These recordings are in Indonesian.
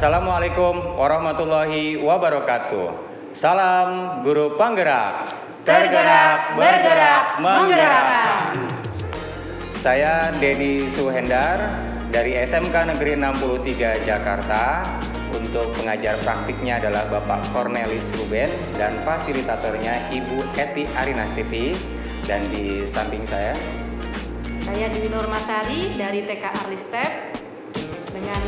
Assalamualaikum warahmatullahi wabarakatuh. Salam Guru Penggerak. Tergerak, bergerak, menggerakkan. Saya Dedi Suhendar dari SMK Negeri 63 Jakarta. Untuk pengajar praktiknya adalah Bapak Cornelis Ruben dan fasilitatornya Ibu Eti Arinastiti. Dan di samping saya Dewi Nurmasari dari TK Arlistep dengan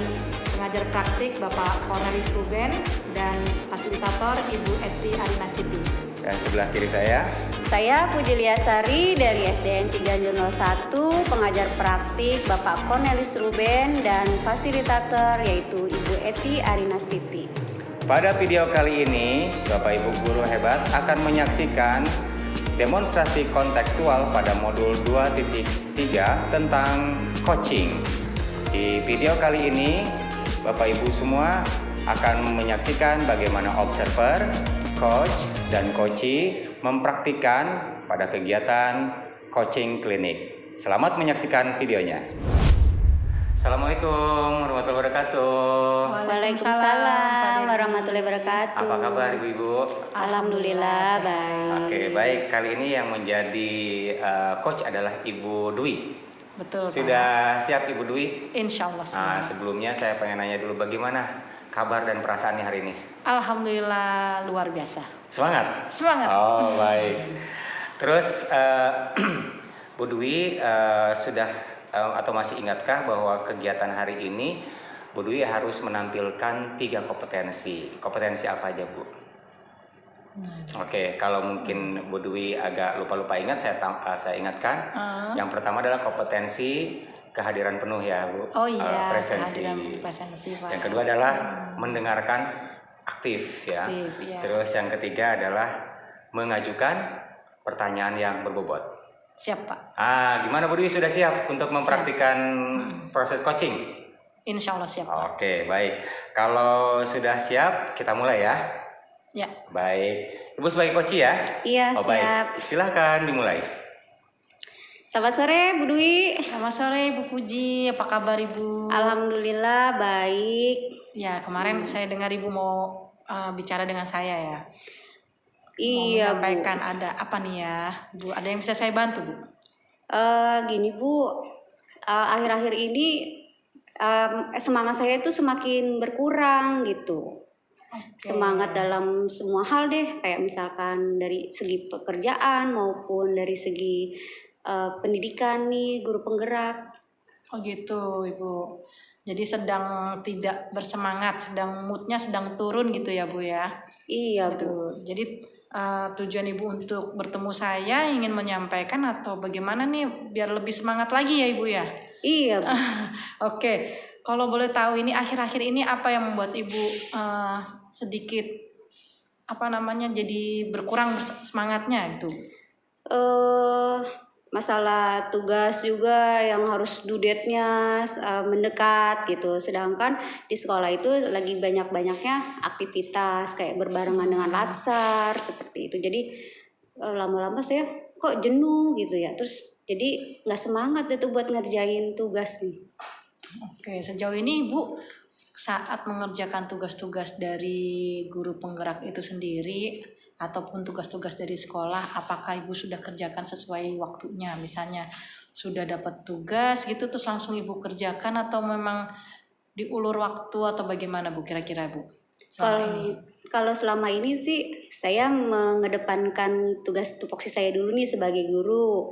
pengajar praktik Bapak Cornelis Ruben dan fasilitator Ibu Eti Arinastiti. Dan sebelah kiri saya Pujilia Sari dari SDN Ciganjur 01, pengajar praktik Bapak Cornelis Ruben dan fasilitator yaitu Ibu Eti Arinastiti. Pada video kali ini, Bapak Ibu guru hebat akan menyaksikan demonstrasi kontekstual pada modul 2.3 tentang coaching. Di video kali ini, Bapak Ibu semua akan menyaksikan bagaimana observer, coach, dan coachee mempraktikkan pada kegiatan coaching klinik. Selamat menyaksikan videonya. Assalamualaikum warahmatullahi wabarakatuh. Waalaikumsalam warahmatullahi wabarakatuh. Apa kabar Ibu-Ibu? Alhamdulillah baik. Oke, baik. Kali ini yang menjadi coach adalah Ibu Dwi. Betul. Sudah siap Ibu Dwi? Insya Allah. Nah, sebelumnya saya pengen nanya dulu bagaimana kabar dan perasaannya hari ini? Alhamdulillah luar biasa. Semangat? Semangat. Oh, baik. Terus Bu Dwi sudah atau masih ingatkah bahwa kegiatan hari ini Bu Dwi harus menampilkan 3 kompetensi. Kompetensi apa aja, Bu? Oke, kalau mungkin Bu Dwi agak lupa-lupa ingat, saya ingatkan. Yang pertama adalah kompetensi kehadiran penuh ya, Bu. Oh iya, presensi. Presensi, Pak. Yang kedua adalah mendengarkan aktif ya. Aktif, ya. Terus yang ketiga adalah mengajukan pertanyaan yang berbobot. Siap, Pak. Gimana Bu Dwi, sudah siap untuk mempraktikkan proses coaching? Insya Allah siap, Pak. Oke, baik. Kalau sudah siap, kita mulai ya. Ya. Baik. Ibu sebagai coachee ya? Iya, siap. Baik. Silahkan dimulai. Selamat sore Bu Dwi. Selamat sore Ibu Puji, apa kabar Ibu? Alhamdulillah baik. Ya, kemarin saya dengar Ibu mau bicara dengan saya ya. Iya, mau menyampaikan ada apa nih ya, Bu? Ada yang bisa saya bantu, Bu? Gini Bu, akhir-akhir ini semangat saya itu semakin berkurang gitu. Semangat dalam semua hal deh, kayak misalkan dari segi pekerjaan maupun dari segi pendidikan nih, guru penggerak. Oh gitu Ibu. Jadi sedang tidak bersemangat, sedang moodnya sedang turun gitu ya Bu ya? Iya gitu. Bu. Jadi tujuan Ibu untuk bertemu saya ingin menyampaikan atau bagaimana nih biar lebih semangat lagi ya Ibu ya? Iya Bu. Oke. Kalau boleh tahu ini akhir-akhir ini apa yang membuat Ibu sedikit jadi berkurang semangatnya gitu? Masalah tugas juga yang harus due date-nya mendekat gitu. Sedangkan di sekolah itu lagi banyak-banyaknya aktivitas kayak berbarengan dengan latsar seperti itu. Jadi lama-lama saya kok jenuh gitu ya. Terus jadi nggak semangat itu buat ngerjain tugas nih. Oke, sejauh ini Ibu saat mengerjakan tugas-tugas dari guru penggerak itu sendiri ataupun tugas-tugas dari sekolah, apakah Ibu sudah kerjakan sesuai waktunya? Misalnya sudah dapat tugas gitu terus langsung Ibu kerjakan atau memang diulur waktu atau bagaimana Bu kira-kira Bu? Kalau selama ini sih saya mengedepankan tugas tupoksi saya dulu nih sebagai guru.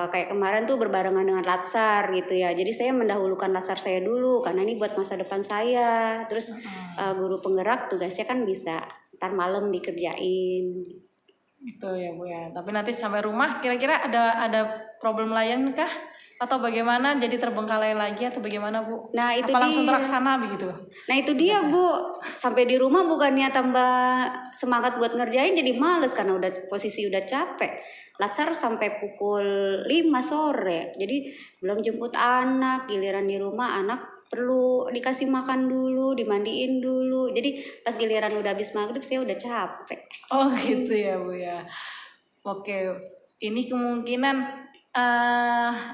Kayak kemarin tuh berbarengan dengan latsar gitu ya. Jadi saya mendahulukan latsar saya dulu karena ini buat masa depan saya. Terus guru penggerak tugasnya kan bisa ntar malam dikerjain. Itu ya Bu ya. Tapi nanti sampai rumah kira-kira ada problem lain kah? Atau bagaimana, jadi terbengkalai lagi atau bagaimana Bu? Nah itu apa langsung terlaksana begitu? Nah itu dia Bu, sampai di rumah bukannya tambah semangat buat ngerjain jadi males karena posisi udah capek. Latsar sampai pukul 5 sore, jadi belum jemput anak, giliran di rumah anak perlu dikasih makan dulu, dimandiin dulu. Jadi pas giliran udah habis maghrib saya udah capek. Oh gitu ya Bu ya. Oke, ini kemungkinan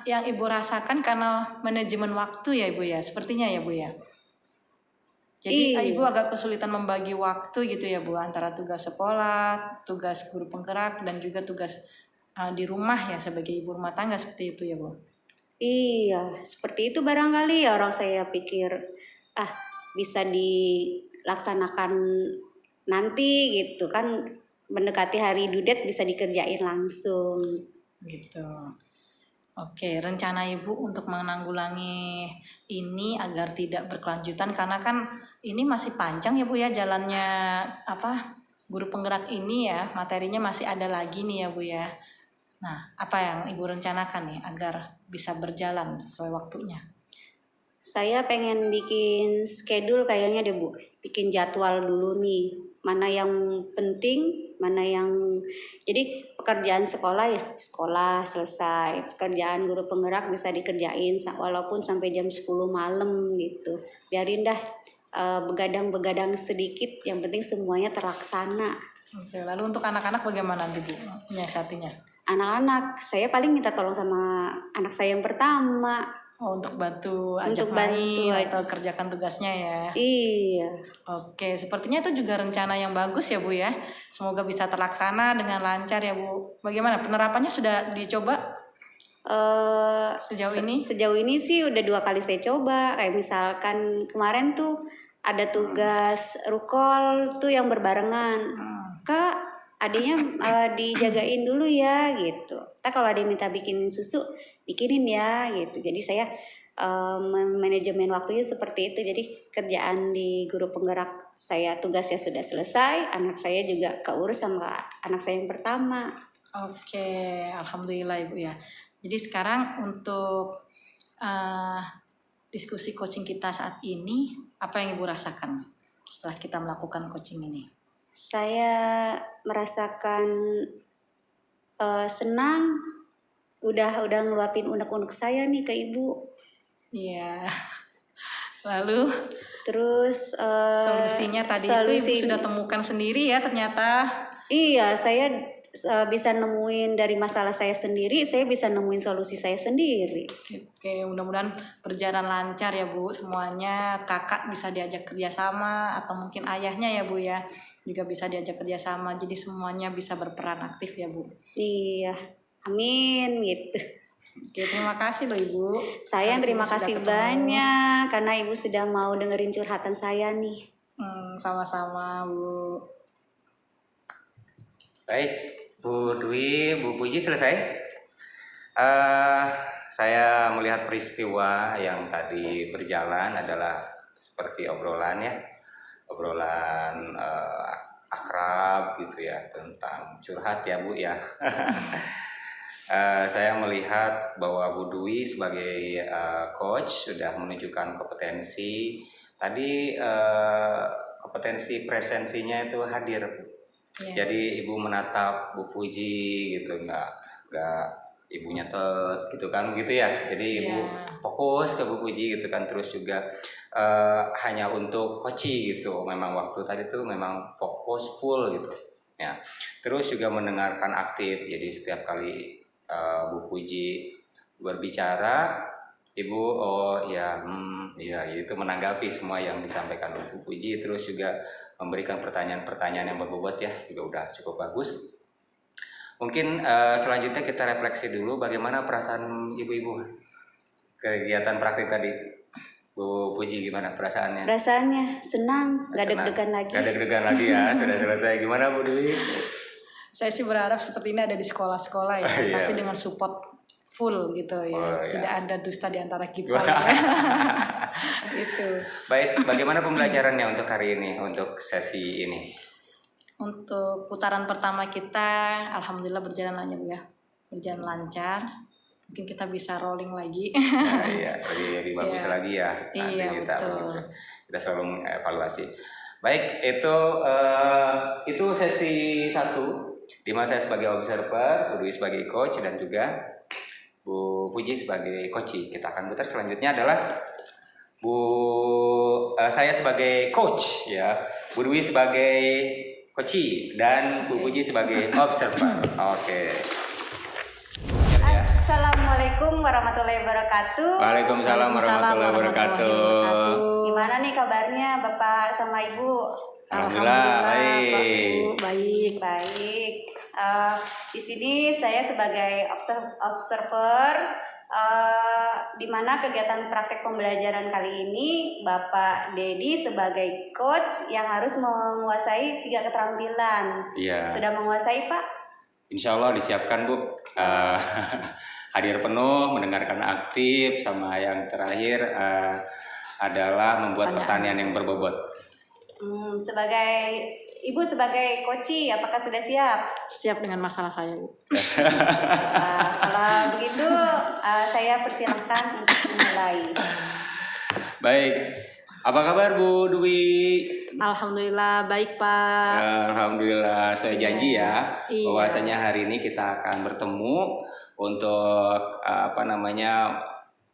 yang Ibu rasakan karena manajemen waktu ya Ibu ya, sepertinya ya Bu ya. Jadi Iya. Ibu agak kesulitan membagi waktu gitu ya Bu, antara tugas sekolah, tugas guru penggerak, dan juga tugas di rumah ya sebagai ibu rumah tangga seperti itu ya Bu. Iya, seperti itu barangkali ya orang saya pikir bisa dilaksanakan nanti gitu kan, mendekati hari due date bisa dikerjain langsung. Gitu. Oke, rencana Ibu untuk menanggulangi ini agar tidak berkelanjutan karena kan ini masih panjang ya Bu ya jalannya guru penggerak ini ya, materinya masih ada lagi nih ya Bu ya. Nah, apa yang Ibu rencanakan nih agar bisa berjalan sesuai waktunya? Saya pengen bikin schedule kayaknya deh Bu, bikin jadwal dulu nih, mana yang penting, mana yang jadi pekerjaan sekolah ya sekolah selesai, pekerjaan guru penggerak bisa dikerjain walaupun sampai jam 10 malam gitu. Biarin dah begadang-begadang sedikit, yang penting semuanya terlaksana. Oke, lalu untuk anak-anak bagaimana nanti Bu menyiasatinya? Anak-anak, saya paling minta tolong sama anak saya yang pertama. Oh, untuk bantu ajak Untuk bantu main atau kerjakan tugasnya ya. Iya. Oke, sepertinya itu juga rencana yang bagus ya Bu ya. Semoga bisa terlaksana dengan lancar ya Bu. Bagaimana penerapannya sudah dicoba sejauh ini? Sejauh ini sih udah 2 kali saya coba. Kayak misalkan kemarin tuh ada tugas rukol tuh yang berbarengan. Kak, adanya dijagain dulu ya gitu. Kalau ada yang minta bikinin susu, bikinin ya gitu. Jadi saya manajemen waktunya seperti itu. Jadi kerjaan di guru penggerak saya tugasnya sudah selesai. Anak saya juga keurus sama anak saya yang pertama. Oke, alhamdulillah Ibu ya. Jadi sekarang untuk diskusi coaching kita saat ini, apa yang Ibu rasakan setelah kita melakukan coaching ini? Saya merasakan senang, udah ngeluapin unek-unek saya nih ke Ibu. Iya. Lalu Terus solusinya tadi itu Ibu sudah temukan sendiri ya ternyata. Iya, saya bisa nemuin dari masalah saya sendiri, saya bisa nemuin solusi saya sendiri. Oke, mudah-mudahan berjalan lancar ya Bu semuanya. Kakak bisa diajak kerjasama atau mungkin ayahnya ya Bu ya juga bisa diajak kerjasama. Jadi semuanya bisa berperan aktif ya Bu. Iya, amin gitu. Oke, terima kasih loh Ibu. Saya yang terima kasih banyak karena Ibu sudah mau dengerin curhatan saya nih. Sama-sama Bu. Baik, Bu Dwi, Bu Puji selesai. Saya melihat peristiwa yang tadi berjalan adalah seperti obrolan ya, obrolan akrab gitu ya tentang curhat ya Bu ya. Saya melihat bahwa Bu Dwi sebagai coach sudah menunjukkan kompetensi. Tadi kompetensi presensinya itu hadir Bu. Yeah. Jadi Ibu menatap Bu Puji gitu, nggak Ibu nyetet gitu kan gitu ya. Jadi Ibu fokus ke Bu Puji gitu kan, terus juga hanya untuk coaching gitu. Memang waktu tadi tuh memang fokus full gitu ya. Terus juga mendengarkan aktif. Jadi setiap kali Bu Puji berbicara, Ibu itu menanggapi semua yang disampaikan Bu Puji, terus juga memberikan pertanyaan-pertanyaan yang berbobot ya, juga udah cukup bagus. Mungkin selanjutnya kita refleksi dulu bagaimana perasaan ibu-ibu kegiatan praktik tadi. Bu Puji gimana perasaannya? Perasaannya senang, gak deg-degan lagi. Gak deg-degan lagi ya, sudah selesai. Gimana Bu Dwi? Saya sih berharap seperti ini ada di sekolah-sekolah ya, tapi dengan support full gitu ya, tidak ada dusta di antara kita. Itu. Baik, bagaimana pembelajarannya untuk hari ini, untuk sesi ini? Untuk putaran pertama kita, alhamdulillah berjalan lancar ya, berjalan lancar. Mungkin kita bisa rolling lagi. Nah, iya, lebih bagus lagi ya. Nanti kita selalu evaluasi. Baik, itu sesi 1, di mana saya sebagai observer, Bu Dwi sebagai coach, dan juga Bu Puji sebagai coach. Kita akan putar selanjutnya adalah saya sebagai coach ya, Bu Dwi sebagai coach, dan Bu Puji sebagai observer. Oke. Assalamualaikum warahmatullahi wabarakatuh. Waalaikumsalam warahmatullahi wabarakatuh. Gimana Gimana nih kabarnya Bapak sama Ibu? Alhamdulillah baik. Pak Bu, baik. Baik. Di sini saya sebagai observer, di mana kegiatan praktek pembelajaran kali ini Bapak Dedi sebagai coach yang harus menguasai 3 keterampilan. Iya. Sudah menguasai Pak? Insya Allah disiapkan Bu. Hadir penuh, mendengarkan aktif, sama yang terakhir adalah membuat pertanyaan yang berbobot. Sebagai Ibu sebagai coach, apakah sudah siap? Siap dengan masalah saya, Bu. Kalau begitu, saya persilahkan untuk memulai. Baik, apa kabar Bu Dwi? Alhamdulillah baik, Pak. Alhamdulillah, saya janji ya Iya. bahwasanya hari ini kita akan bertemu untuk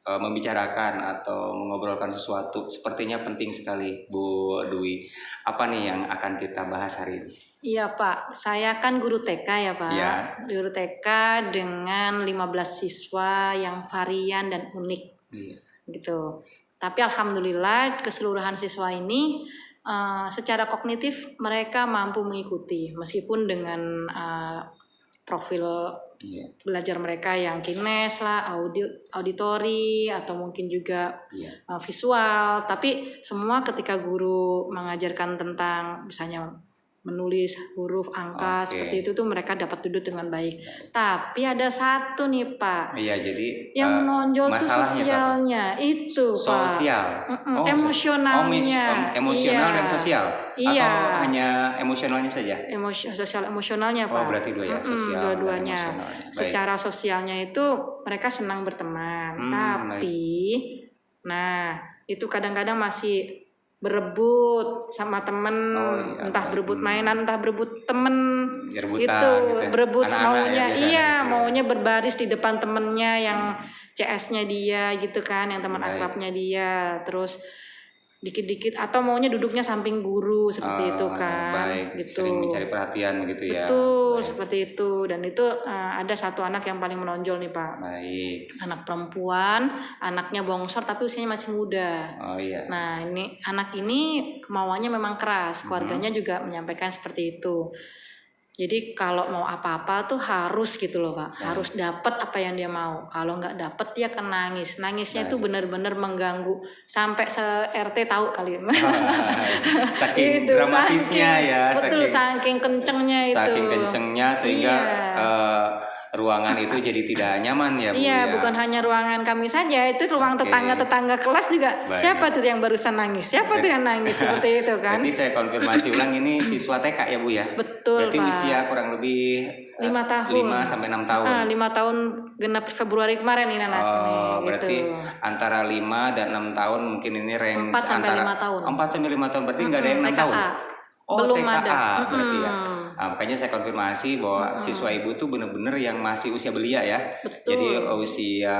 membicarakan atau mengobrolkan sesuatu. Sepertinya penting sekali Bu Dwi. Apa nih yang akan kita bahas hari ini? Iya, Pak. Saya kan guru TK ya, Pak. Iya. Guru TK dengan 15 siswa yang varian dan unik. Iya. Gitu. Tapi alhamdulillah keseluruhan siswa ini secara kognitif mereka mampu mengikuti meskipun dengan profil Iya. belajar mereka yang kines lah, auditori atau mungkin juga Iya. visual. Tapi semua ketika guru mengajarkan tentang misalnya menulis huruf, angka, Oke. seperti itu tuh mereka dapat duduk dengan baik. Tapi ada satu nih Pak, Iya, jadi yang menonjol tuh masalahnya tuh apa? sosialnya itu Pak. Sosial. Emosionalnya. Emosional Iya. dan sosial. Iya. Atau hanya emosionalnya saja? Sosial emosionalnya Pak. Oh, berarti dua ya, sosial dan dua-duanya. emosionalnya. Baik. Secara sosialnya itu mereka senang berteman, tapi nah itu kadang-kadang masih berebut sama temen, Oh, iya. entah berebut mainan, entah berebut temen, Rebutan itu gitu ya. berebut Anak-anak maunya, ya, biasanya iya gitu ya. maunya berbaris di depan temennya yang CS-nya dia gitu kan, yang teman Baik. akrabnya dia, terus dikit-dikit atau maunya duduknya samping guru seperti itu kan, Baik. gitu. Sering mencari perhatian gitu ya. Betul, Baik. seperti itu. Dan itu ada satu anak yang paling menonjol nih Pak. Baik. Anak perempuan, anaknya bongsor tapi usianya masih muda. Oh iya. Nah ini anak ini kemauannya memang keras, keluarganya juga menyampaikan seperti itu. Jadi kalau mau apa-apa tuh harus gitu loh Pak, harus dapat apa yang dia mau. Kalau nggak dapat dia akan nangis, nangisnya itu benar-benar mengganggu sampai se-RT tahu kali. Saking Itu, dramatisnya saking- ya. Betul, saking kencengnya itu. Saking kencengnya sehingga ruangan itu jadi tidak nyaman ya Bu. Iya, ya. bukan hanya ruangan kami saja, itu ruang Oke. tetangga-tetangga kelas juga. Baik. Siapa tuh yang barusan nangis? Siapa tuh yang nangis seperti itu kan? Berarti saya konfirmasi ulang ini siswa TK ya Bu ya? Betul, Berarti Pak. usia kurang lebih 5 tahun. 5 sampai 6 tahun. 5 tahun genap Februari kemarin ini anak nih, Berarti gitu. antara 5 dan 6 tahun mungkin ini range 4 sampai antara 5 tahun. 4 sampai 5 tahun berarti nggak ada yang 6 TKA. tahun. Oh, Belum TKA ada. berarti ya. Nah, makanya saya konfirmasi bahwa siswa ibu tuh bener-bener yang masih usia belia ya. Betul. Jadi usia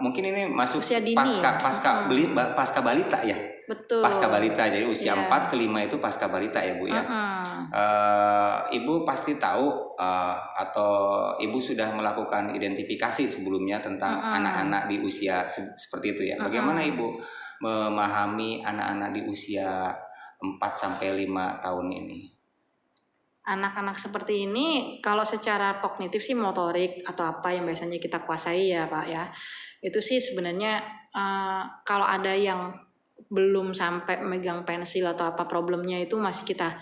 mungkin ini masuk Usia dini. pasca balita ya. Betul. Pasca balita. Jadi usia Iya. 4 ke 5 itu pasca balita ya Bu ya. Ibu pasti tahu atau ibu sudah melakukan identifikasi sebelumnya tentang anak-anak di usia seperti itu ya. Bagaimana ibu memahami anak-anak di usia 4 sampai 5 tahun ini? Anak-anak seperti ini kalau secara kognitif sih motorik atau apa yang biasanya kita kuasai ya Pak ya. Itu sih sebenarnya kalau ada yang belum sampai megang pensil atau apa problemnya itu masih kita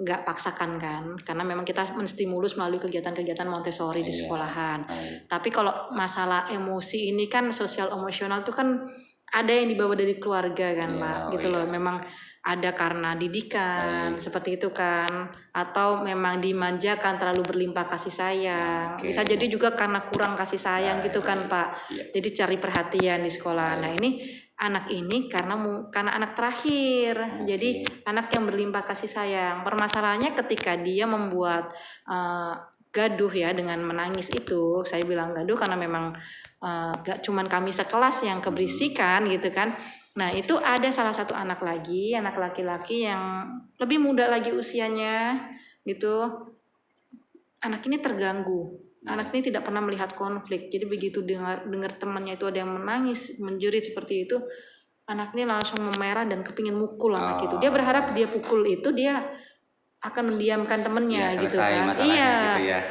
nggak paksakan kan, karena memang kita menstimulus melalui kegiatan-kegiatan Montessori di sekolahan. Tapi kalau masalah emosi ini kan sosial emosional itu kan ada yang dibawa dari keluarga kan Pak, gitu loh. Memang ada karena didikan seperti itu kan, atau memang dimanjakan terlalu berlimpah kasih sayang. Bisa jadi juga karena kurang kasih sayang gitu kan Pak. Jadi cari perhatian di sekolah. Nah ini anak ini karena anak terakhir, jadi anak yang berlimpah kasih sayang. Permasalahannya ketika dia membuat gaduh ya dengan menangis itu, saya bilang gaduh karena memang gak cuman kami sekelas yang keberisikan gitu kan. Nah itu ada salah satu anak lagi, anak laki-laki yang lebih muda lagi usianya gitu. Anak ini terganggu. Anak ini tidak pernah melihat konflik. Jadi begitu dengar temannya itu ada yang menangis, menjerit seperti itu, anak ini langsung memerah dan kepingin mukul anak itu. Dia berharap dia pukul itu dia akan mendiamkan temennya Ya, gitu selesai kan. masalahnya Iya. gitu ya.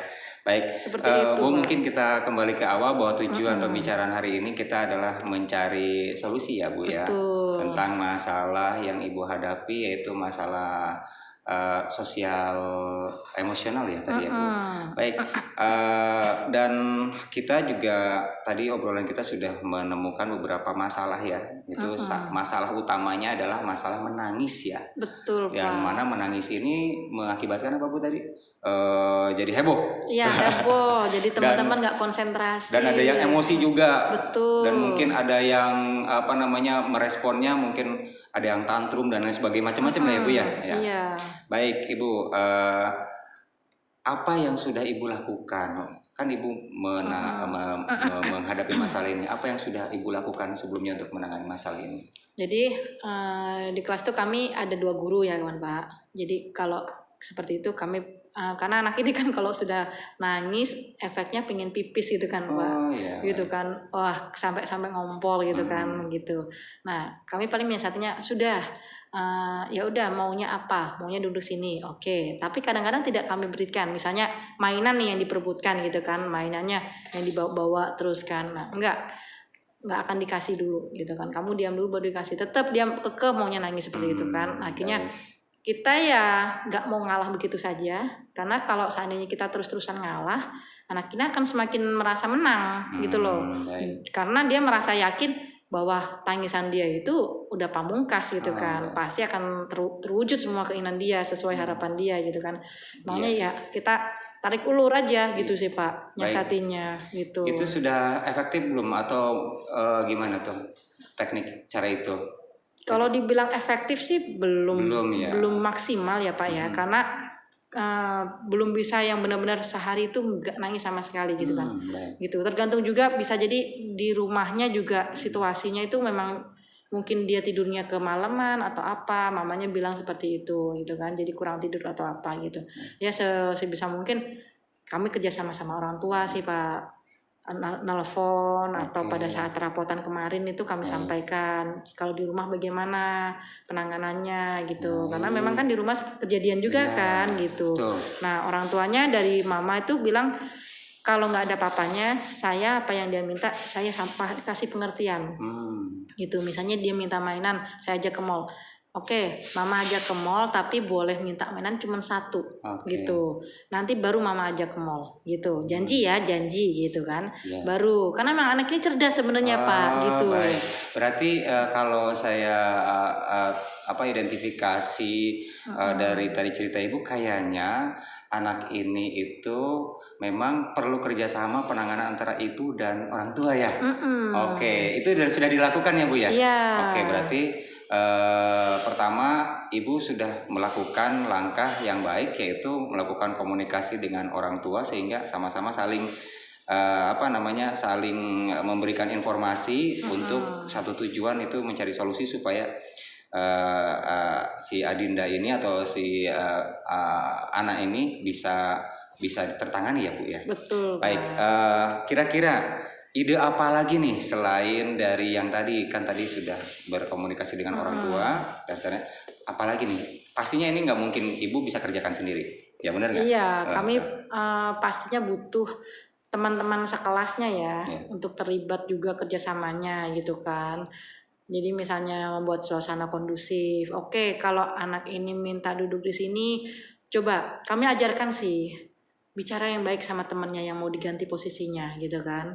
Baik, Seperti itu, Bu, Pak. mungkin kita kembali ke awal bahwa tujuan pembicaraan hari ini kita adalah mencari solusi ya, Bu ya, Betul. tentang masalah yang Ibu hadapi, yaitu masalah sosial emosional ya tadi ya, Bu. Baik, dan kita juga tadi obrolan kita sudah menemukan beberapa masalah ya. Itu masalah utamanya adalah masalah menangis ya. Betul, Yang Pak. mana menangis ini mengakibatkan apa, Bu, tadi? Jadi heboh. Iya, heboh. Jadi teman-teman nggak konsentrasi. Dan ada yang emosi juga. Betul. Dan mungkin ada yang meresponnya mungkin ada yang tantrum dan lain sebagainya, macam-macam lah ya, Bu ya. Iya. Baik, Ibu, apa yang sudah Ibu lakukan? Kan Ibu menghadapi masalah ini. Apa yang sudah Ibu lakukan sebelumnya untuk menangani masalah ini? Jadi di kelas tuh kami ada 2 guru ya kan Pak. Jadi kalau seperti itu kami karena anak ini kan kalau sudah nangis efeknya pengen pipis gitu kan Pak. Iya. Gitu kan. Wah, sampai ngompol gitu kan gitu. Nah, kami paling menyiasatinya sudah ya udah maunya apa? Maunya duduk sini. Oke, tapi kadang-kadang tidak kami berikan. Misalnya mainan nih yang diperebutkan gitu kan, mainannya yang dibawa-bawa terus kan. Nah, nggak akan dikasih dulu gitu kan. Kamu diam dulu baru dikasih. Tetap dia kekeh maunya nangis seperti itu kan. Akhirnya kita ya nggak mau ngalah begitu saja, karena kalau seandainya kita terus-terusan ngalah, anak kita akan semakin merasa menang gitu loh. Karena dia merasa yakin bahwa tangisan dia itu udah pamungkas gitu kan, pasti akan terwujud semua keinginan dia sesuai harapan dia gitu kan. Makanya ya kita tarik ulur aja gitu sih Pak, nyiasatinya gitu. Itu sudah efektif belum atau gimana tuh teknik cara itu? Kalau dibilang efektif sih belum maksimal ya Pak ya, karena belum bisa yang benar-benar sehari itu nggak nangis sama sekali gitu kan. Gitu. Tergantung juga bisa jadi di rumahnya juga situasinya itu memang mungkin dia tidurnya kemalaman atau apa, mamanya bilang seperti itu gitu kan. Jadi kurang tidur atau apa gitu. Ya sebisa mungkin kami kerja sama orang tua sih Pak. Nelfon atau pada saat rapotan kemarin itu kami sampaikan kalau di rumah bagaimana penanganannya gitu, karena memang kan di rumah kejadian juga kan gitu. Nah orang tuanya dari mama itu bilang kalau nggak ada papanya, saya apa yang dia minta saya kasih pengertian gitu. Misalnya dia minta mainan, saya ajak ke mall. Oke, mama ajak ke mall tapi boleh minta mainan cuma 1 gitu. Nanti baru mama ajak ke mall gitu. Janji gitu kan. Baru karena memang anak ini cerdas sebenarnya Pak gitu. Baik. Berarti kalau saya identifikasi dari tadi cerita Ibu, kayaknya anak ini itu memang perlu kerjasama penanganan antara ibu dan orang tua ya. Oke, itu sudah dilakukan ya Bu ya? Iya. Oke, berarti pertama Ibu sudah melakukan langkah yang baik, yaitu melakukan komunikasi dengan orang tua sehingga sama-sama saling saling memberikan informasi untuk satu tujuan, itu mencari solusi supaya si Adinda ini atau si anak ini bisa tertangani ya Bu ya. Betul. Baik, kira-kira ide apa lagi nih selain dari yang tadi sudah berkomunikasi dengan orang tua, apalagi nih? Pastinya ini nggak mungkin Ibu bisa kerjakan sendiri, ya benar nggak? Iya, kami pastinya butuh teman-teman sekelasnya ya untuk terlibat juga kerjasamanya gitu kan. Jadi misalnya membuat suasana kondusif. Oke, kalau anak ini minta duduk di sini, coba kami ajarkan sih bicara yang baik sama temannya yang mau diganti posisinya gitu kan.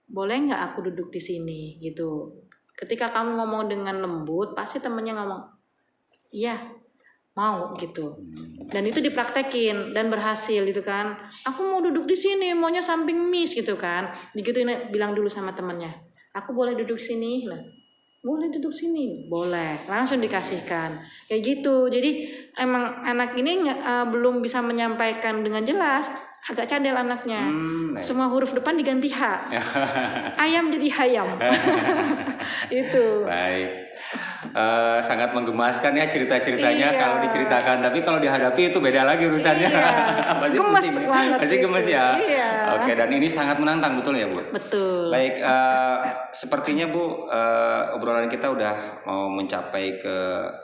Boleh nggak aku duduk di sini gitu. Ketika kamu ngomong dengan lembut, pasti temennya ngomong, iya mau gitu. Dan itu dipraktekin dan berhasil gitu kan. Aku mau duduk di sini, maunya samping Miss gitu kan. Digituin, bilang dulu sama temennya, aku boleh duduk sini? Nah, boleh duduk sini, boleh, langsung dikasihkan kayak gitu. Jadi emang anak ini belum bisa menyampaikan dengan jelas, agak cadel anaknya. Semua huruf depan diganti H. Ayam jadi hayam. Itu. Baik. sangat menggemaskan ya cerita-ceritanya Iya. kalau diceritakan, tapi kalau dihadapi itu beda lagi urusannya. Iya. Pasti Gemes pusing, banget pasti gitu. gemes ya. Iya. Oke, dan ini sangat menantang, betul ya Bu? Betul. Baik, sepertinya Bu, obrolan kita udah mau mencapai ke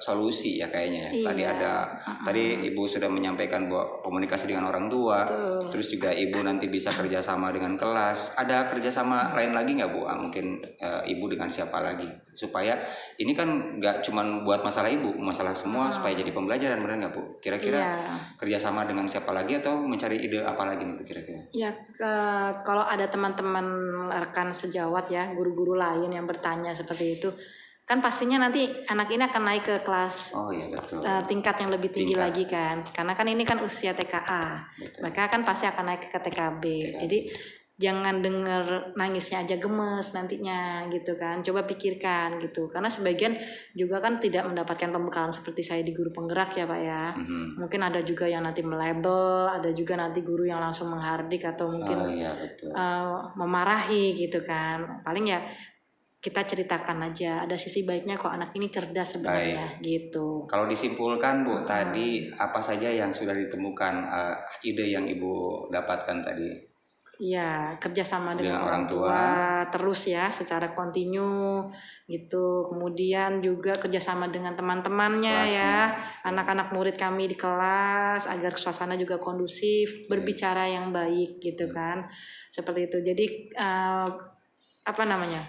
solusi ya kayaknya. Iya. Tadi Ibu sudah menyampaikan bahwa komunikasi dengan orang tua, terus juga Ibu nanti bisa kerjasama dengan kelas. Ada kerjasama lain lagi nggak Bu? Mungkin Ibu dengan siapa lagi? Supaya ini kan nggak cuma buat masalah Ibu, masalah semua supaya jadi pembelajaran, benar nggak Bu? Kira-kira Iya. kerjasama dengan siapa lagi atau mencari ide apa lagi nih Bu kira-kira? Ya, kalau ada teman-teman rekan sejawat ya, guru-guru lain yang bertanya seperti itu, kan pastinya nanti anak ini akan naik ke kelas Oh iya betul. tingkat yang lebih tinggi Tingkat. lagi kan, karena kan ini kan usia TKA, Betul. mereka kan pasti akan naik ke TKB. Jadi jangan denger nangisnya aja gemes nantinya gitu kan, coba pikirkan gitu, karena sebagian juga kan tidak mendapatkan pembekalan seperti saya di guru penggerak ya Pak ya. Mungkin ada juga yang nanti melabel, ada juga nanti guru yang langsung menghardik atau mungkin Oh iya betul. memarahi gitu kan. Paling ya kita ceritakan aja, ada sisi baiknya kok anak ini cerdas sebenarnya gitu. Kalau disimpulkan Bu, tadi apa saja yang sudah ditemukan ide yang Ibu dapatkan tadi? Ya, kerjasama dengan Dengan orang orang tua terus ya secara kontinu gitu. Kemudian juga kerjasama dengan teman-temannya ya, anak-anak murid kami di kelas agar suasana juga kondusif, berbicara yang baik gitu kan. Seperti itu. Jadi apa namanya?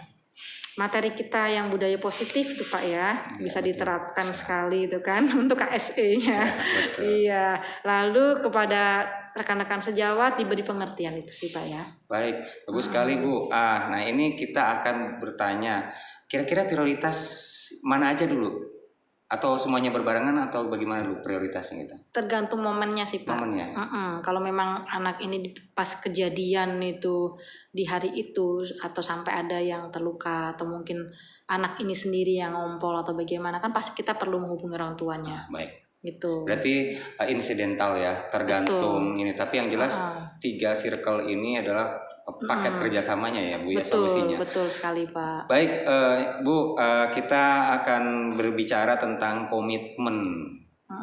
Materi kita yang budaya positif tuh Pak ya, bisa diterapkan sekali itu kan untuk KSE-nya. Iya. Lalu kepada rekan-rekan sejawat diberi pengertian itu sih Pak ya. Baik, bagus sekali Bu. Nah ini kita akan bertanya, kira-kira prioritas mana aja dulu? Atau semuanya berbarengan atau bagaimana dulu prioritasnya gitu? Tergantung momennya sih Pak. Momennya. Kalau memang anak ini pas kejadian itu di hari itu atau sampai ada yang terluka atau mungkin anak ini sendiri yang ngompol atau bagaimana, kan pasti kita perlu menghubungi orang tuanya Baik. gitu. Berarti insidental ya, tergantung ini. Tapi yang jelas 3 circle ini adalah paket kerjasamanya ya Bu ya, solusinya. Betul sekali Pak. Baik Bu, kita akan berbicara tentang komitmen.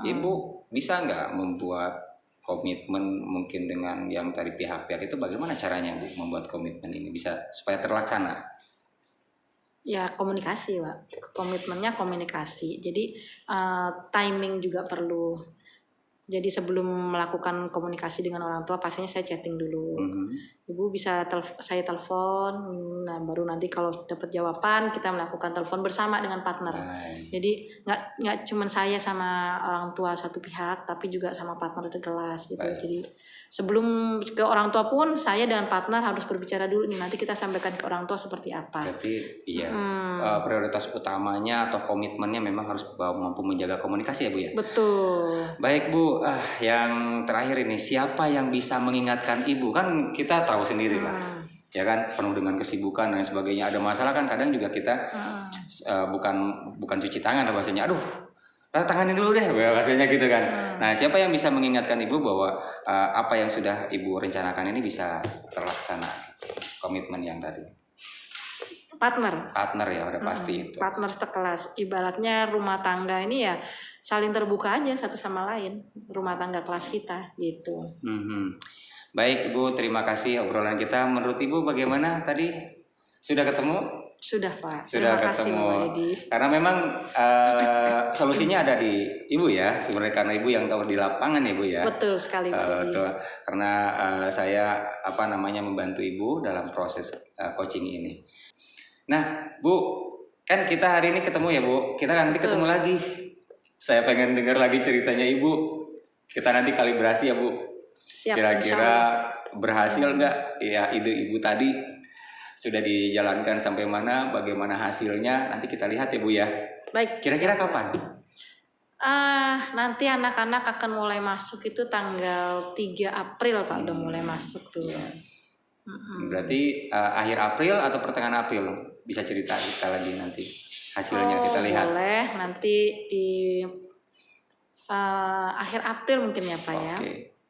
Ibu bisa nggak membuat komitmen mungkin dengan yang tadi pihak-pihak itu, bagaimana caranya Bu membuat komitmen ini bisa supaya terlaksana? Ya komunikasi Pak, komitmennya komunikasi. Jadi timing juga perlu. Jadi sebelum melakukan komunikasi dengan orang tua pastinya saya chatting dulu. Ibu bisa saya telepon, nah baru nanti kalau dapat jawaban kita melakukan telepon bersama dengan partner. Jadi nggak cuma saya sama orang tua satu pihak, tapi juga sama partner di kelas gitu. Jadi sebelum ke orang tua pun saya dan partner harus berbicara dulu nih, nanti kita sampaikan ke orang tua seperti apa. Berarti iya, prioritas utamanya atau komitmennya memang harus mampu menjaga komunikasi ya Bu ya. Betul. Baik Bu, yang terakhir ini, siapa yang bisa mengingatkan Ibu? Kan kita tahu sendiri lah, ya kan, penuh dengan kesibukan dan sebagainya. Ada masalah kan kadang juga kita bukan cuci tangan bahasanya. Aduh, tanganin dulu deh bahasanya gitu kan. Nah, siapa yang bisa mengingatkan Ibu bahwa apa yang sudah Ibu rencanakan ini bisa terlaksana, komitmen yang tadi? Partner ya, udah pasti itu. Partner sekelas, ibaratnya rumah tangga ini ya saling terbuka aja satu sama lain, rumah tangga kelas kita gitu. Baik Ibu, terima kasih obrolan kita. Menurut Ibu bagaimana tadi? Sudah ketemu? Sudah Pak. Sudah Terima kasih, ketemu. Bapak Edi. Karena memang solusinya ada di Ibu ya, sebenarnya karena Ibu yang tahu di lapangan ya Bu ya. Betul sekali Pak Edi. Betul. Karena saya membantu Ibu dalam proses coaching ini. Nah Bu, kan kita hari ini ketemu ya Bu, kita nanti ketemu lagi. Saya pengen dengar lagi ceritanya Ibu. Kita nanti kalibrasi ya Bu. Siap, Kira-kira berhasil nggak ya ide Ibu tadi? Sudah dijalankan sampai mana, bagaimana hasilnya, nanti kita lihat ya Bu ya. Baik. Kira-kira kapan? Nanti anak-anak akan mulai masuk itu tanggal 3 April Pak, udah mulai masuk tuh. Berarti akhir April atau pertengahan April? Bisa cerita kita lagi nanti hasilnya kita lihat. Boleh, nanti di akhir April mungkin ya Pak ya.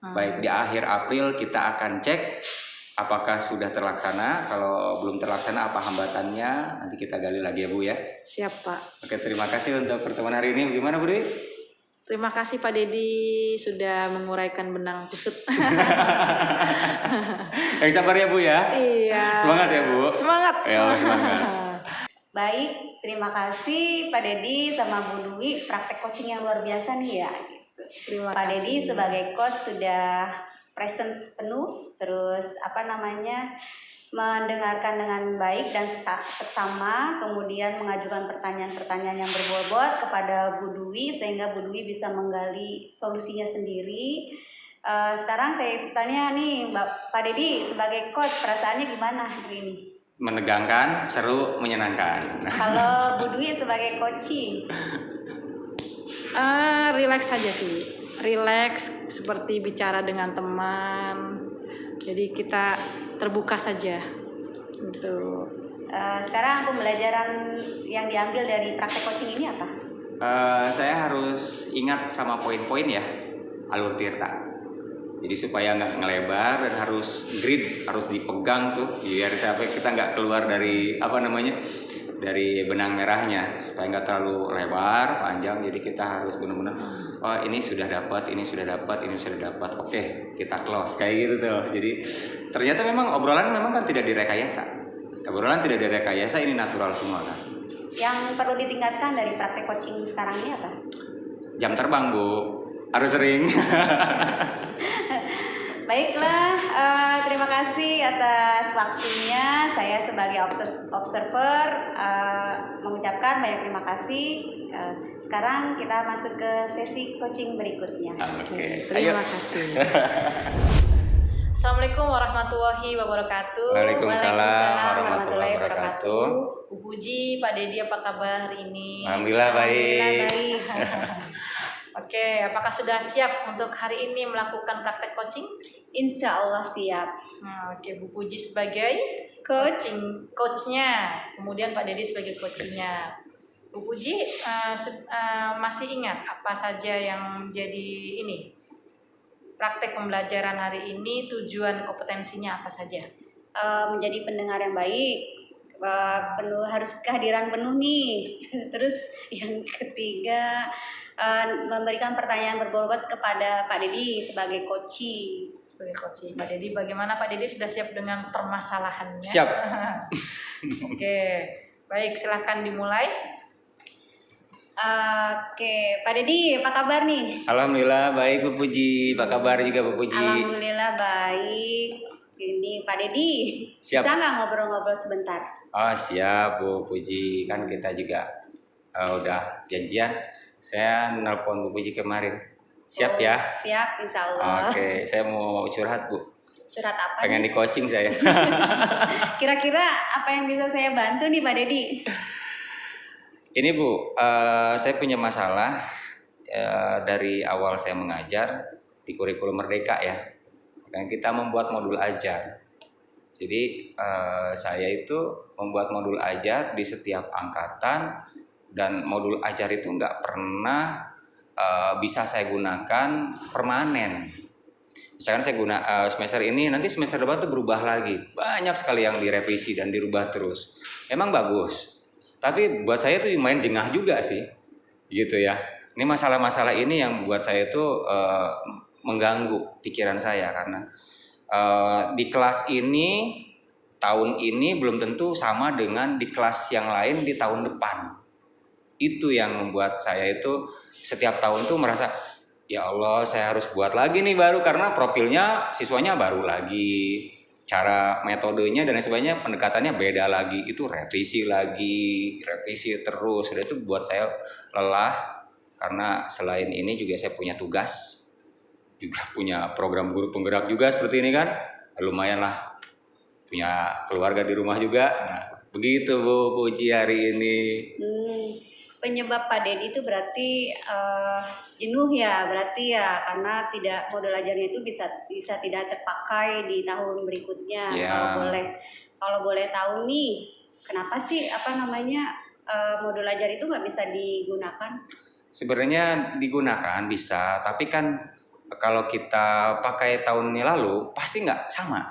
Baik, di akhir April kita akan cek apakah sudah terlaksana? Kalau belum terlaksana, apa hambatannya? Nanti kita gali lagi ya Bu ya. Siap Pak. Oke, terima kasih untuk pertemuan hari ini. Bagaimana Bu Dwi? Terima kasih Pak Dedi sudah menguraikan benang kusut. Yang sabar ya Bu ya. Iya. Semangat ya Bu. Semangat. Ya, semangat. Baik, terima kasih Pak Dedi sama Bu Dwi, praktek coaching yang luar biasa nih ya. Gitu. Terima Pak kasih. Dedi sebagai coach sudah presence penuh, terus mendengarkan dengan baik dan seksama, kemudian mengajukan pertanyaan-pertanyaan yang berbobot kepada Bu Dwi sehingga Bu Dwi bisa menggali solusinya sendiri. Sekarang saya tanya nih Pak Dedi sebagai coach, perasaannya gimana hari ini? Menegangkan, seru, menyenangkan. Kalau Bu Dwi sebagai coaching? Relax saja sih. Relax seperti bicara dengan teman. Jadi kita terbuka saja. Gitu. Sekarang pembelajaran yang diambil dari praktek coaching ini apa? Saya harus ingat sama poin-poin ya, alur tirta. Jadi supaya nggak ngelebar dan harus grid, harus dipegang tuh, biar kita nggak keluar dari dari benang merahnya, supaya nggak terlalu lebar, panjang. Jadi kita harus benar-benar, oh ini sudah dapat, ini sudah dapat, ini sudah dapat. Oke, kita close kayak gitu tuh. Jadi ternyata memang obrolan kan tidak direkayasa. Obrolan tidak direkayasa, ini natural semua kan. Yang perlu ditingkatkan dari praktek coaching sekarang ini apa? Jam terbang Bu, harus sering. Baiklah, terima kasih atas waktunya. Saya sebagai observer mengucapkan banyak terima kasih. Sekarang kita masuk ke sesi coaching berikutnya. Oke, Terima kasih. Assalamualaikum warahmatullahi wabarakatuh. Waalaikumsalam warahmatullahi wabarakatuh. Bu Puji, Pak Dedi apa kabar hari ini? Alhamdulillah baik. Oke, apakah sudah siap untuk hari ini melakukan praktek coaching? Insya Allah siap. Oke, Bu Puji sebagai coachnya, kemudian Pak Dedi sebagai coachingnya. Bu Puji masih ingat apa saja yang menjadi praktek pembelajaran hari ini, tujuan kompetensinya apa saja? Menjadi pendengar yang baik, harus kehadiran penuh nih. Terus yang ketiga, memberikan pertanyaan berbobot kepada Pak Dedi sebagai coaching. Sebagai coaching, Pak Dedi, bagaimana Pak Dedi sudah siap dengan permasalahannya? Siap. Oke, baik, silahkan dimulai. Oke, Pak Dedi, apa kabar nih? Alhamdulillah baik Bu Puji. Apa kabar juga Bu Puji? Alhamdulillah baik. Ini Pak Dedi, Siap. bisa nggak ngobrol-ngobrol sebentar? Oh siap Bu Puji, kan kita juga udah janjian. Saya nelpon Bu Puji kemarin. Siap ya? Siap, insya Allah. Oke, saya mau curhat Bu. Curhat apa Pengen nih? di coaching saya. Kira-kira apa yang bisa saya bantu nih Pak Dedi? Ini Bu, saya punya masalah dari awal saya mengajar di kurikulum Merdeka ya. Kan kita membuat modul ajar. Jadi saya itu membuat modul ajar di setiap angkatan, dan modul ajar itu nggak pernah bisa saya gunakan permanen. Misalkan saya semester ini, nanti semester depan tuh berubah lagi. Banyak sekali yang direvisi dan dirubah terus. Emang bagus, tapi buat saya tuh lumayan jengah juga sih, gitu ya. Ini masalah-masalah ini yang buat saya itu mengganggu pikiran saya, karena di kelas ini tahun ini belum tentu sama dengan di kelas yang lain di tahun depan. Itu yang membuat saya itu setiap tahun tuh merasa, ya Allah saya harus buat lagi nih baru, karena profilnya siswanya baru lagi, cara metodenya dan sebagainya, pendekatannya beda lagi, itu revisi terus. Sudah itu buat saya lelah, karena selain ini juga saya punya tugas, juga punya program guru penggerak juga seperti ini kan, lumayan lah, punya keluarga di rumah juga. Nah, begitu Bu Puji hari ini. Penyebab Pak Dedi itu berarti jenuh ya, berarti ya, karena modul ajarnya itu bisa tidak terpakai di tahun berikutnya. Ya. Kalau boleh tahu nih, kenapa sih modul ajar itu nggak bisa digunakan? Sebenarnya digunakan bisa, tapi kan kalau kita pakai tahun lalu pasti nggak sama.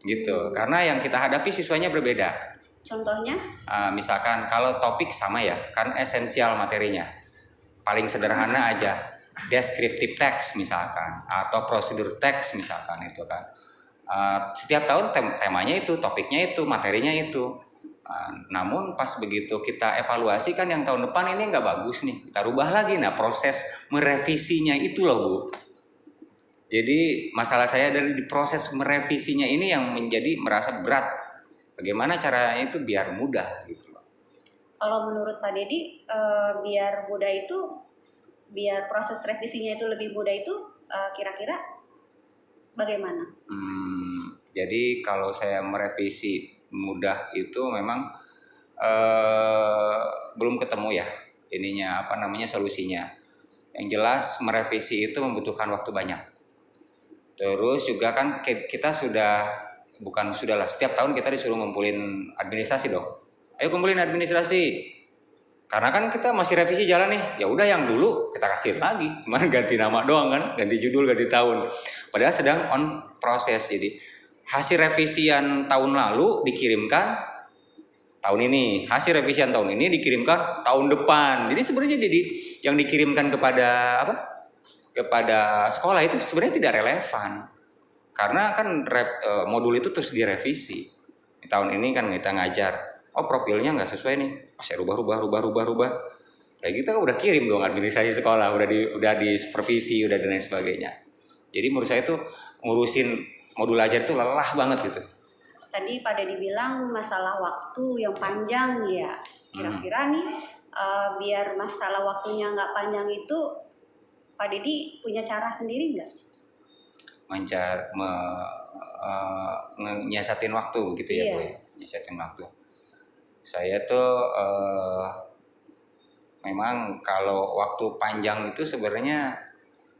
gitu. Karena yang kita hadapi siswanya berbeda. Contohnya? Misalkan kalau topik sama ya, kan esensial materinya. Paling sederhana aja, descriptive text misalkan, atau prosedur text misalkan itu kan. Setiap tahun temanya itu, topiknya itu, materinya itu. Namun pas begitu kita evaluasi kan yang tahun depan ini nggak bagus nih, kita rubah lagi. Nah proses merevisinya itu loh Bu. Jadi masalah saya dari di proses merevisinya ini yang menjadi merasa berat. Bagaimana caranya itu biar mudah gitu loh. Kalau menurut Pak Dedi, biar mudah itu, biar proses revisinya itu lebih mudah itu, kira-kira bagaimana? Jadi kalau saya merevisi mudah itu memang belum ketemu ya ininya apa namanya solusinya. Yang jelas merevisi itu membutuhkan waktu banyak. Terus juga kan kita sudahlah setiap tahun kita disuruh ngumpulin administrasi dong. Ayo kumpulin administrasi. Karena kan kita masih revisi jalan nih. Ya udah yang dulu kita kasih lagi. Cuma ganti nama doang kan, ganti judul, ganti tahun. Padahal sedang on proses. Jadi hasil revisian tahun lalu dikirimkan tahun ini. Hasil revisian tahun ini dikirimkan tahun depan. Jadi sebenarnya yang dikirimkan kepada kepada sekolah itu sebenarnya tidak relevan. Karena kan modul itu terus direvisi. Tahun ini kan kita ngajar, oh profilnya nggak sesuai nih, saya rubah. Kayak gitu kan udah kirim dong administrasi sekolah, udah di supervisi, udah dan lain sebagainya. Jadi menurut saya itu ngurusin modul ajar itu lelah banget gitu. Tadi Pak Dedi bilang masalah waktu yang panjang ya. Kira-kira nih biar masalah waktunya nggak panjang itu, Pak Dedi punya cara sendiri nggak? Nyiasatin waktu begitu ya Iya. Bu ya, nyiasatin waktu. Saya tuh memang kalau waktu panjang itu sebenarnya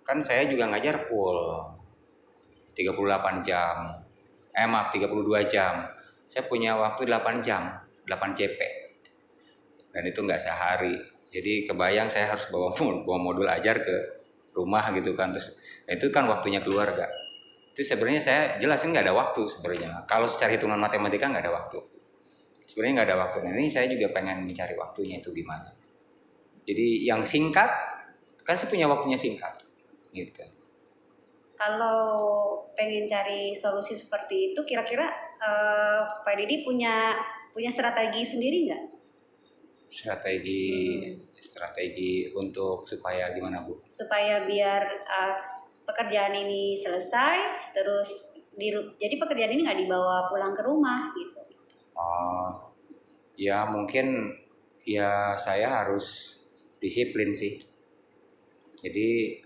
kan saya juga ngajar full 38 jam. 32 jam. Saya punya waktu 8 jam, 8 CP. Dan itu nggak sehari. Jadi kebayang saya harus bawa modul ajar ke rumah gitu kan. Terus itu kan waktunya keluarga. Itu sebenarnya saya jelasin nggak ada waktu sebenarnya. Kalau secara hitungan matematika nggak ada waktu. Sebenarnya nggak ada waktu. Nah, ini saya juga pengen mencari waktunya itu gimana. Jadi yang singkat, kan saya punya waktunya singkat, gitu. Kalau pengen cari solusi seperti itu, kira-kira Pak Dedi punya strategi sendiri nggak? Strategi untuk supaya gimana Bu? Supaya biar pekerjaan ini selesai, terus jadi pekerjaan ini nggak dibawa pulang ke rumah gitu. Ya mungkin ya saya harus disiplin sih. Jadi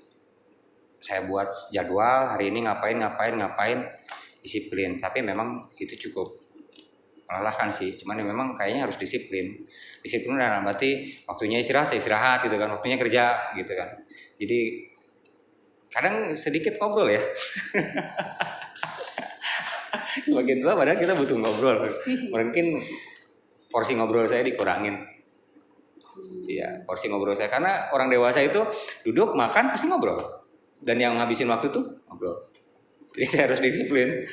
saya buat jadwal hari ini ngapain disiplin. Tapi memang itu cukup melelahkan sih. Cuman memang kayaknya harus disiplin. Disiplin dalam arti waktunya istirahat gitu kan, waktunya kerja gitu kan. Jadi kadang sedikit ngobrol ya. Semakin tua padahal kita butuh ngobrol. Mungkin porsi ngobrol saya dikurangin. Iya, porsi ngobrol saya karena orang dewasa itu duduk makan pasti ngobrol. Dan yang ngabisin waktu tuh ngobrol. Jadi saya harus disiplin.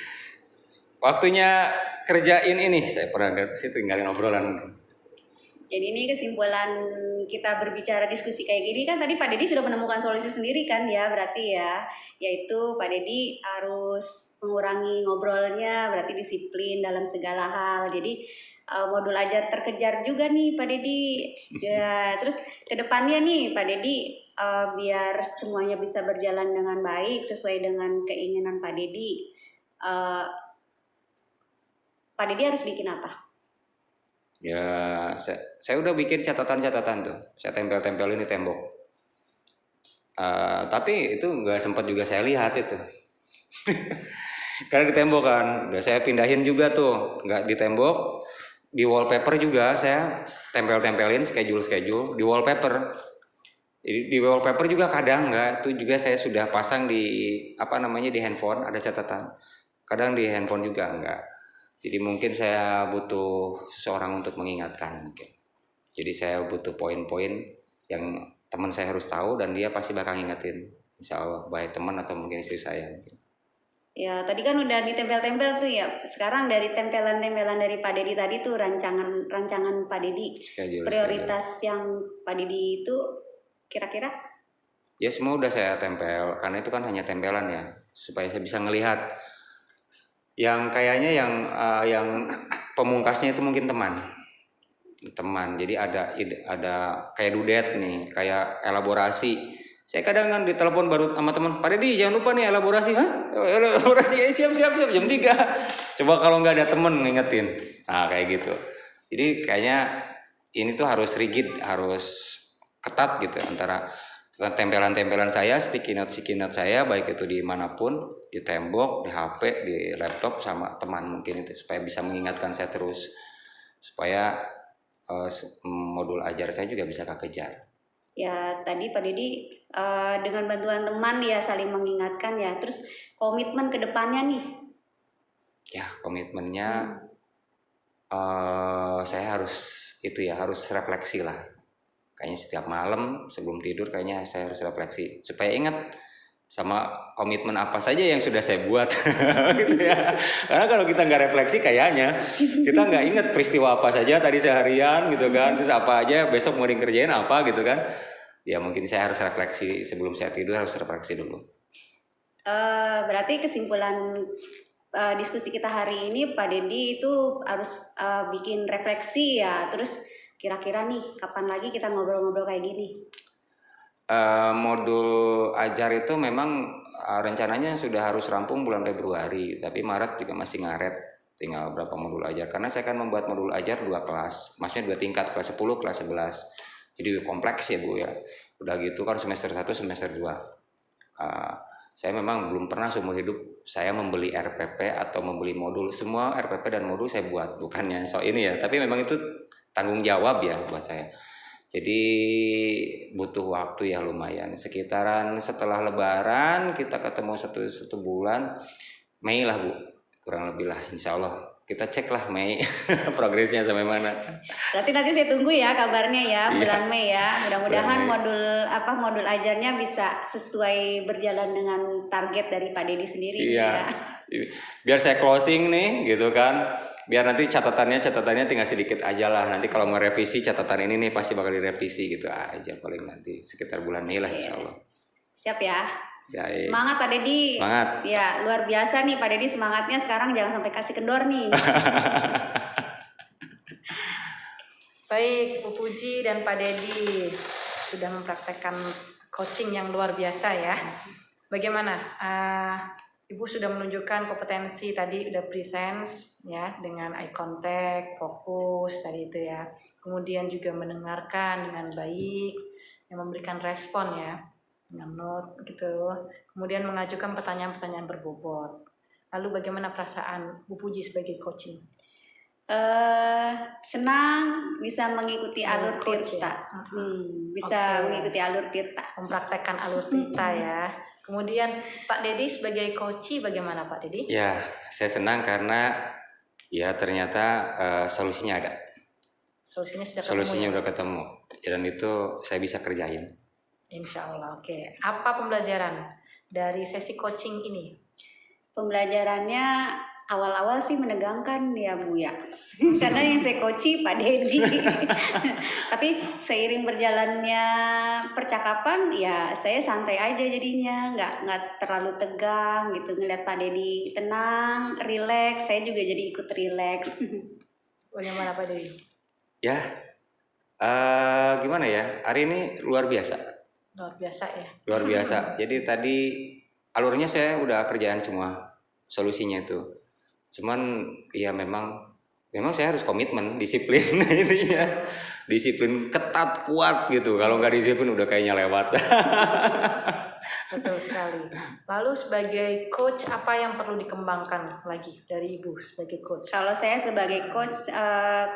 Waktunya kerjain ini saya tinggalin obrolan. Jadi ini kesimpulan kita berbicara diskusi kayak gini kan tadi Pak Dedi sudah menemukan solusi sendiri kan ya berarti ya, yaitu Pak Dedi harus mengurangi ngobrolnya, berarti disiplin dalam segala hal. Jadi modul ajar terkejar juga nih Pak Dedi. Ya, terus kedepannya nih Pak Dedi biar semuanya bisa berjalan dengan baik sesuai dengan keinginan Pak Dedi. Pak Dedi harus bikin apa? Ya, saya udah bikin catatan-catatan tuh. Saya tempel-tempelin di tembok. Tapi itu nggak sempat juga saya lihat itu. Karena di tembok kan, udah saya pindahin juga tuh, nggak di tembok, di wallpaper juga saya tempel-tempelin schedule di wallpaper. Jadi di wallpaper juga kadang nggak, itu juga saya sudah pasang di di handphone ada catatan. Kadang di handphone juga enggak. Jadi mungkin saya butuh seseorang untuk mengingatkan mungkin. Jadi saya butuh poin-poin yang teman saya harus tahu dan dia pasti bakal ngingetin. Insya Allah baik teman atau mungkin istri saya. Ya, tadi kan udah ditempel-tempel tuh ya. Sekarang dari tempelan-tempelan dari Pak Dedi tadi tuh rancangan Pak Dedi. Schedule. Prioritas yang Pak Dedi itu kira-kira? Ya semua udah saya tempel, karena itu kan hanya tempelan ya, supaya saya bisa ngelihat. Yang kayaknya yang pemungkasnya itu mungkin teman. Jadi ada kayak dudet nih, kayak elaborasi. Saya kadang kan ditelepon baru sama teman, Pak Dedi jangan lupa nih elaborasi. Hah? Elaborasi, siap jam 3. Coba kalau nggak ada temen ngingetin. Nah kayak gitu. Jadi kayaknya ini tuh harus rigid, harus ketat gitu antara tempelan-tempelan saya, sticky note saya, baik itu di manapun, di tembok, di HP, di laptop, sama teman mungkin itu, supaya bisa mengingatkan saya terus, supaya modul ajar saya juga bisa kekejar. Ya, tadi Pak Dedi dengan bantuan teman ya saling mengingatkan ya. Terus komitmen ke depannya nih. Ya, komitmennya saya harus refleksi lah. Kayaknya setiap malam sebelum tidur kayaknya saya harus refleksi supaya ingat sama komitmen apa saja yang sudah saya buat gitu ya. Karena kalau kita nggak refleksi kayaknya kita nggak ingat peristiwa apa saja tadi seharian gitu kan, terus apa aja besok mau dikerjain apa gitu kan. Ya mungkin saya harus refleksi sebelum saya tidur, harus refleksi dulu. Berarti kesimpulan diskusi kita hari ini Pak Dedi itu harus bikin refleksi ya. Terus kira-kira nih kapan lagi kita ngobrol-ngobrol kayak gini? Modul ajar itu memang rencananya sudah harus rampung bulan Februari, tapi Maret juga masih ngaret, tinggal berapa modul ajar. Karena saya akan membuat modul ajar 2 kelas, maksudnya 2 tingkat, kelas 10, kelas 11. Jadi kompleks ya Bu ya. Udah gitu kan semester 1, semester 2. Saya memang belum pernah seumur hidup saya membeli RPP atau membeli modul. Semua RPP dan modul saya buat, bukannya so ini ya, tapi memang itu tanggung jawab ya buat saya. Jadi butuh waktu ya lumayan, sekitaran setelah Lebaran kita ketemu satu bulan, Mei lah Bu, kurang lebih lah, Insya Allah kita cek lah Mei progresnya sampai mana. Berarti nanti saya tunggu ya kabarnya ya bulan Iya. Mei ya. Mudah-mudahan Bulan Mei. modul ajarnya bisa sesuai berjalan dengan target dari Pak Dedi sendiri Iya. ya. Biar saya closing nih gitu kan. Biar nanti catatannya tinggal sedikit aja lah. Nanti kalau mau revisi catatan ini nih pasti bakal direvisi gitu aja, paling nanti sekitar bulan Mei lah Insya Allah. Siap ya. Ya, Semangat Pak Dedi. Semangat. Ya, luar biasa nih Pak Dedi semangatnya sekarang, jangan sampai kasih kendor nih. Baik, Bu Puji dan Pak Dedi sudah mempraktekkan coaching yang luar biasa ya. Bagaimana? Ibu sudah menunjukkan kompetensi tadi, udah presence ya dengan eye contact, fokus tadi itu ya. Kemudian juga mendengarkan dengan baik, yang memberikan respon ya dengan note gitu. Kemudian mengajukan pertanyaan-pertanyaan berbobot. Lalu bagaimana perasaan Bu Puji sebagai coaching? Senang bisa mengikuti alur Coach tirta. ya? Bisa Oke. mengikuti alur tirta. Mempraktekkan alur tirta ya. Kemudian Pak Dedi sebagai coach bagaimana Pak Dedi? Ya, saya senang karena ya ternyata solusinya ada. Solusinya sudah ketemu. Solusinya Ya? udah ketemu dan itu saya bisa kerjain. Insya Allah. Oke. Apa pembelajaran dari sesi coaching ini? Pembelajarannya awal-awal sih menegangkan ya Bu ya. Karena yang saya coachi Pak Dedi. Tapi seiring berjalannya percakapan ya saya santai aja jadinya, nggak terlalu tegang gitu, ngeliat Pak Dedi tenang, rileks, saya juga jadi ikut rileks. Bagaimana Pak Dedi? Ya, gimana ya? Hari ini luar biasa. Luar biasa ya. Luar biasa. Jadi tadi alurnya saya udah kerjaan semua, solusinya itu. Cuman ya memang saya harus komitmen, disiplin intinya. Disiplin ketat, kuat gitu. Kalau nggak disiplin udah kayaknya lewat. Betul sekali. Lalu sebagai coach apa yang perlu dikembangkan lagi dari Ibu sebagai coach? Kalau saya sebagai coach,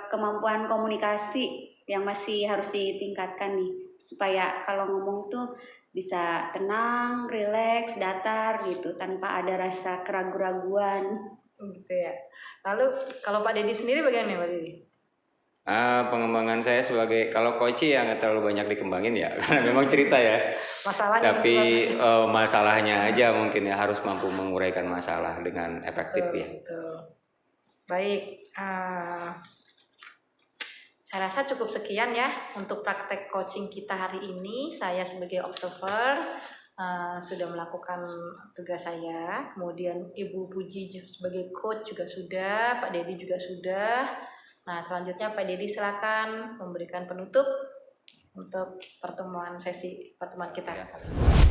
kemampuan komunikasi yang masih harus ditingkatkan nih, supaya kalau ngomong tuh bisa tenang, rileks, datar gitu, tanpa ada rasa keraguan-raguan. Gitu ya. Lalu kalau Pak Dedi sendiri bagaimana Pak Dedi? Pengembangan saya sebagai, kalau coaching ya nggak terlalu banyak dikembangin ya, karena memang cerita ya. Masalahnya Tapi masalahnya aja mungkin ya, harus mampu menguraikan masalah dengan efektif ya. betul. Baik, saya rasa cukup sekian ya untuk praktek coaching kita hari ini. Saya sebagai observer sudah melakukan tugas saya, kemudian Ibu Puji sebagai coach juga sudah, Pak Dedi juga sudah. Nah, selanjutnya Pak Dedi silakan memberikan penutup untuk sesi pertemuan kita.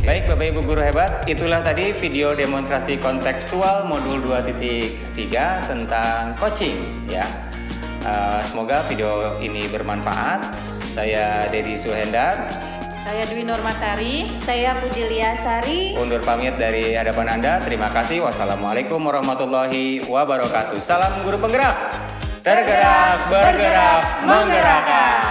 Baik Bapak Ibu guru hebat, itulah tadi video demonstrasi kontekstual modul 2.3 tentang coaching ya. Semoga video ini bermanfaat. Saya Dedi Suhendar. Saya Dwi Nurmasari. Saya Pujilia Sari. Undur pamit dari hadapan Anda. Terima kasih. Wassalamualaikum warahmatullahi wabarakatuh. Salam guru penggerak. Tergerak, bergerak, menggerakkan.